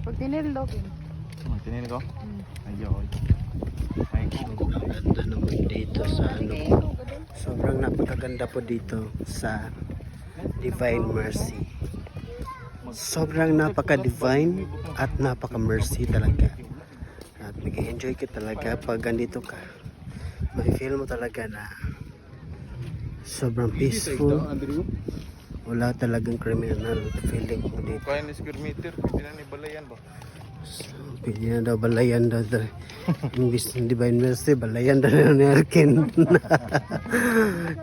Pag tinildog yun. Tinin ko? Ayaw. Ganda naman dito sa ano. Sobrang napakaganda po dito sa Divine Mercy. Sobrang napaka-divine at napaka-mercy talaga. At mag-enjoy ka talaga pag andito ka. May-feel mo talaga na sobrang peaceful. Wala talagang criminal feeling mo dito. Kaya ni square meter, pwede na ni balayan ba? Pwede na daw balayan daw. Imbis ng Divine Mercy, balayan daw na ni Arkin.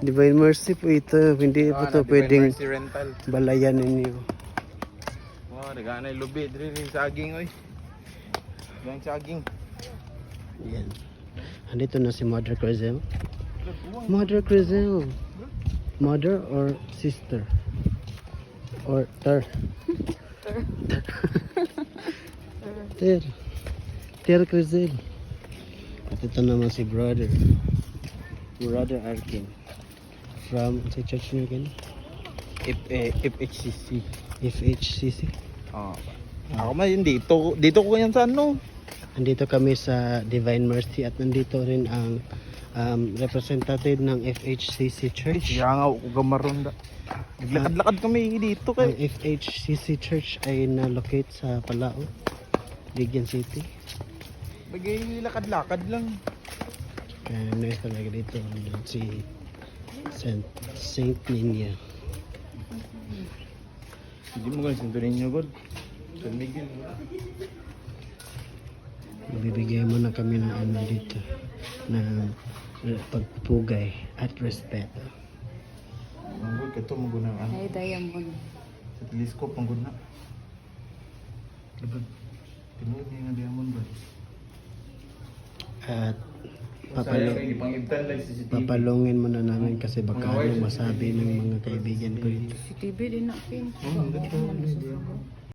Divine Mercy po ito. Hindi po ito pwedeng rental. balayan ninyo. Wow, nagana yung lubi. Dili rin saging, oy. Yung saging. Yan. Andito na si Mother Crizel. Mother Crizel. Mother or sister? Or ter? Ter. Ter Crizel. At ito naman si brother. Brother Arkin. From, sa church niyo again? FHCC. FHCC. Oh. Ako man dito. Dito ko yan sa ano. Andito kami sa Divine Mercy at nandito rin ang representative ng FHCC Church. Kaya nga ako gamaron da. Naglakad-lakad kami dito Ang kay. FHCC Church ay na-locate sa Palao, Ligan City. Bagay lakad-lakad lang. Kaya na talaga dito si Saint Nina. Hindi mo ganun sintunin nyo, God. San Miguel. Bibigay mo na kami ng ano dito ng pagpupugay at respeto. Ang God, kato mo guna ang Ay, diamond. sa telescope ang guna. Diba? Tinuod niya nga diamond ba? At ipang-ibtan lang si CCTV. papalungin mo na namin kasi baka ano masabi ng mga kaibigan ko dito. Si TV din na, Pin. Oh, ang ganda.